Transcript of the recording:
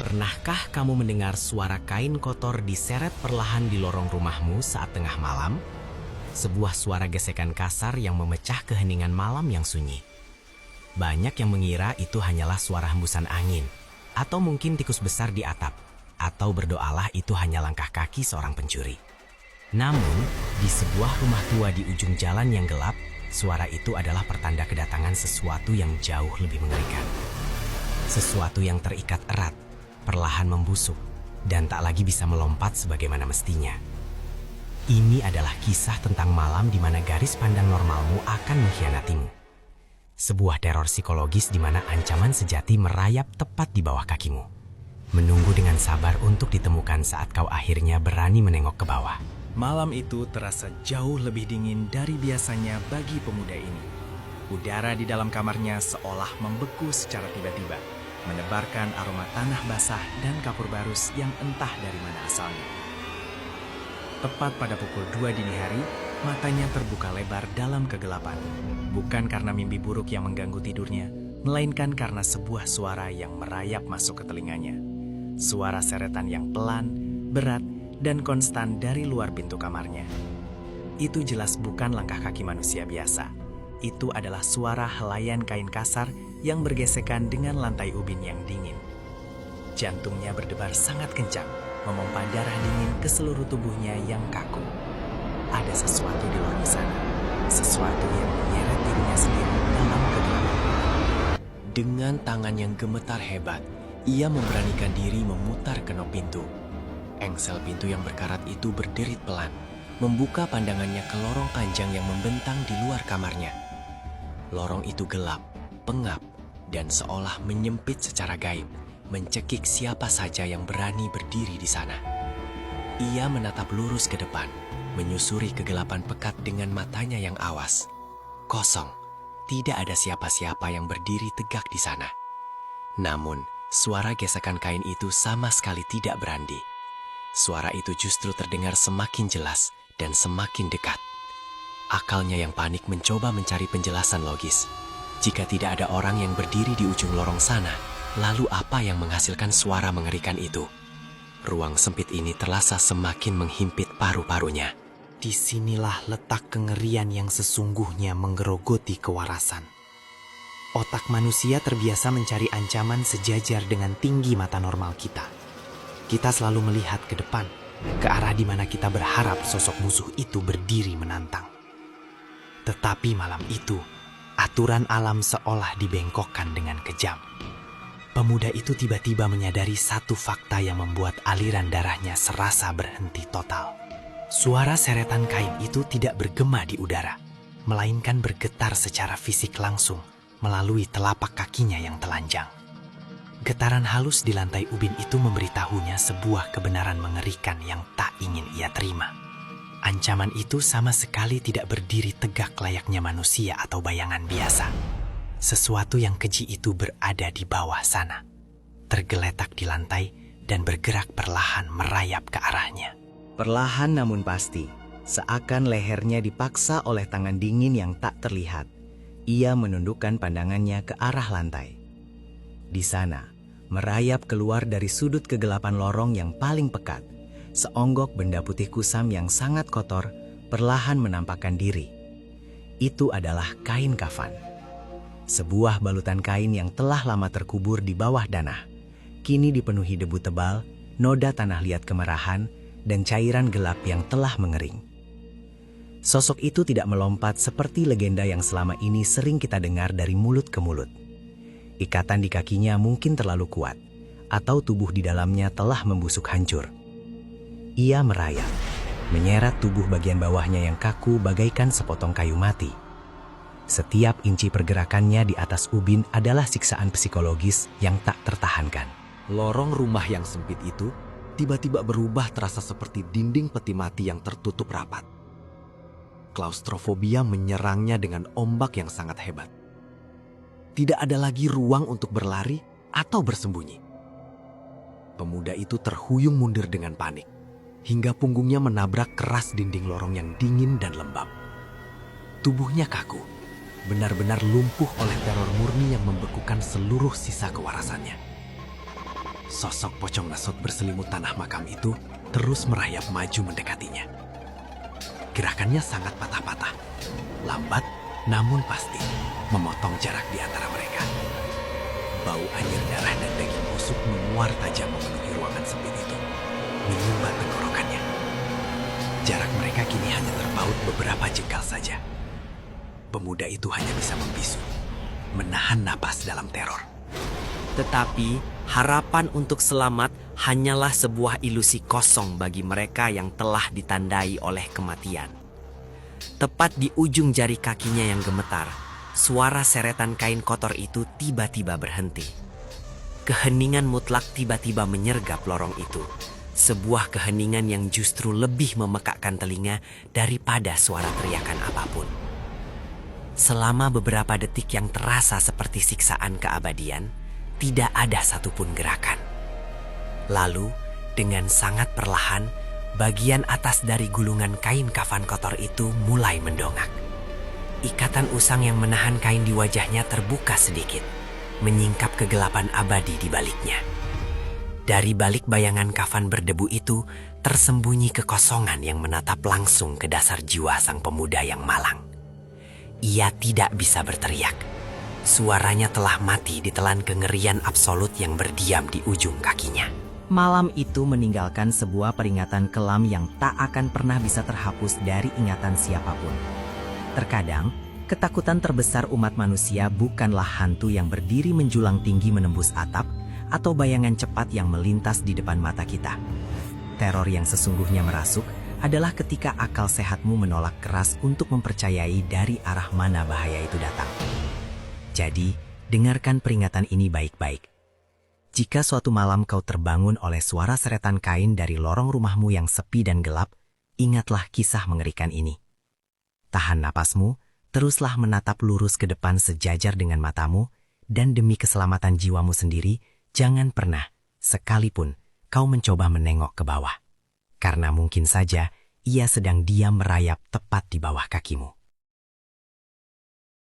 Pernahkah kamu mendengar suara kain kotor diseret perlahan di lorong rumahmu saat tengah malam? Sebuah suara gesekan kasar yang memecah keheningan malam yang sunyi. Banyak yang mengira itu hanyalah suara hembusan angin, atau mungkin tikus besar di atap, atau berdoalah itu hanya langkah kaki seorang pencuri. Namun, di sebuah rumah tua di ujung jalan yang gelap, suara itu adalah pertanda kedatangan sesuatu yang jauh lebih mengerikan. Sesuatu yang terikat erat, perlahan membusuk, dan tak lagi bisa melompat sebagaimana mestinya. Ini adalah kisah tentang malam di mana garis pandang normalmu akan mengkhianatimu. Sebuah teror psikologis di mana ancaman sejati merayap tepat di bawah kakimu. Menunggu dengan sabar untuk ditemukan saat kau akhirnya berani menengok ke bawah. Malam itu terasa jauh lebih dingin dari biasanya bagi pemuda ini. Udara di dalam kamarnya seolah membeku secara tiba-tiba, menebarkan aroma tanah basah dan kapur barus yang entah dari mana asalnya. Tepat pada pukul 2 dini hari, matanya terbuka lebar dalam kegelapan. Bukan karena mimpi buruk yang mengganggu tidurnya, melainkan karena sebuah suara yang merayap masuk ke telinganya. Suara seretan yang pelan, berat, dan konstan dari luar pintu kamarnya. Itu jelas bukan langkah kaki manusia biasa. Itu adalah suara helaian kain kasar yang bergesekan dengan lantai ubin yang dingin. Jantungnya berdebar sangat kencang, memompa darah dingin ke seluruh tubuhnya yang kaku. Ada sesuatu di luar sana, sesuatu yang menyeret dirinya sendiri dalam kegelapan. Dengan tangan yang gemetar hebat, ia memberanikan diri memutar kenop pintu. Engsel pintu yang berkarat itu berderit pelan, membuka pandangannya ke lorong panjang yang membentang di luar kamarnya. Lorong itu gelap, pengap, dan seolah menyempit secara gaib, mencekik siapa saja yang berani berdiri di sana. Ia menatap lurus ke depan, menyusuri kegelapan pekat dengan matanya yang awas. Kosong, tidak ada siapa-siapa yang berdiri tegak di sana. Namun, suara gesekan kain itu sama sekali tidak berhenti. Suara itu justru terdengar semakin jelas dan semakin dekat. Akalnya yang panik mencoba mencari penjelasan logis. Jika tidak ada orang yang berdiri di ujung lorong sana, lalu apa yang menghasilkan suara mengerikan itu? Ruang sempit ini terasa semakin menghimpit paru-parunya. Disinilah letak kengerian yang sesungguhnya menggerogoti kewarasan. Otak manusia terbiasa mencari ancaman sejajar dengan tinggi mata normal kita. Kita selalu melihat ke depan, ke arah di mana kita berharap sosok musuh itu berdiri menantang. Tetapi malam itu, aturan alam seolah dibengkokkan dengan kejam. Pemuda itu tiba-tiba menyadari satu fakta yang membuat aliran darahnya serasa berhenti total. Suara seretan kain itu tidak bergema di udara, melainkan bergetar secara fisik langsung melalui telapak kakinya yang telanjang. Getaran halus di lantai ubin itu memberitahunya sebuah kebenaran mengerikan yang tak ingin ia terima. Ancaman itu sama sekali tidak berdiri tegak layaknya manusia atau bayangan biasa. Sesuatu yang keji itu berada di bawah sana, tergeletak di lantai dan bergerak perlahan merayap ke arahnya. Perlahan namun pasti, seakan lehernya dipaksa oleh tangan dingin yang tak terlihat, ia menundukkan pandangannya ke arah lantai. Di sana, merayap keluar dari sudut kegelapan lorong yang paling pekat, seonggok benda putih kusam yang sangat kotor perlahan menampakkan diri. Itu adalah kain kafan. Sebuah balutan kain yang telah lama terkubur di bawah tanah. Kini dipenuhi debu tebal, noda tanah liat kemerahan, dan cairan gelap yang telah mengering. Sosok itu tidak melompat seperti legenda yang selama ini sering kita dengar dari mulut ke mulut. Ikatan di kakinya mungkin terlalu kuat, atau tubuh di dalamnya telah membusuk hancur. Ia merayap, menyeret tubuh bagian bawahnya yang kaku bagaikan sepotong kayu mati. Setiap inci pergerakannya di atas ubin adalah siksaan psikologis yang tak tertahankan. Lorong rumah yang sempit itu tiba-tiba berubah terasa seperti dinding peti mati yang tertutup rapat. Klaustrofobia menyerangnya dengan ombak yang sangat hebat. Tidak ada lagi ruang untuk berlari atau bersembunyi. Pemuda itu terhuyung mundur dengan panik, hingga punggungnya menabrak keras dinding lorong yang dingin dan lembab. Tubuhnya kaku, benar-benar lumpuh oleh teror murni yang membekukan seluruh sisa kewarasannya. Sosok pocong ngesot berselimut tanah makam itu terus merayap maju mendekatinya. Gerakannya sangat patah-patah, lambat namun pasti, memotong jarak di antara mereka. Bau anyir darah dan daging busuk menguar tajam memenuhi ruangan sempit itu, menyumbat tenggorokannya. Jarak mereka kini hanya terpaut beberapa jengkal saja. Pemuda itu hanya bisa membisu, menahan napas dalam teror. Tetapi harapan untuk selamat hanyalah sebuah ilusi kosong bagi mereka yang telah ditandai oleh kematian. Tepat di ujung jari kakinya yang gemetar, suara seretan kain kotor itu tiba-tiba berhenti. Keheningan mutlak tiba-tiba menyergap lorong itu. Sebuah keheningan yang justru lebih memekakkan telinga daripada suara teriakan apapun. Selama beberapa detik yang terasa seperti siksaan keabadian, tidak ada satupun gerakan. Lalu, dengan sangat perlahan, bagian atas dari gulungan kain kafan kotor itu mulai mendongak. Ikatan usang yang menahan kain di wajahnya terbuka sedikit, menyingkap kegelapan abadi di baliknya. Dari balik bayangan kafan berdebu itu, tersembunyi kekosongan yang menatap langsung ke dasar jiwa sang pemuda yang malang. Ia tidak bisa berteriak. Suaranya telah mati ditelan kengerian absolut yang berdiam di ujung kakinya. Malam itu meninggalkan sebuah peringatan kelam yang tak akan pernah bisa terhapus dari ingatan siapapun. Terkadang, ketakutan terbesar umat manusia bukanlah hantu yang berdiri menjulang tinggi menembus atap atau bayangan cepat yang melintas di depan mata kita. Teror yang sesungguhnya merasuk adalah ketika akal sehatmu menolak keras untuk mempercayai dari arah mana bahaya itu datang. Jadi, dengarkan peringatan ini baik-baik. Jika suatu malam kau terbangun oleh suara seretan kain dari lorong rumahmu yang sepi dan gelap, ingatlah kisah mengerikan ini. Tahan napasmu, teruslah menatap lurus ke depan sejajar dengan matamu, dan demi keselamatan jiwamu sendiri, jangan pernah, sekalipun, kau mencoba menengok ke bawah. Karena mungkin saja ia sedang diam merayap tepat di bawah kakimu.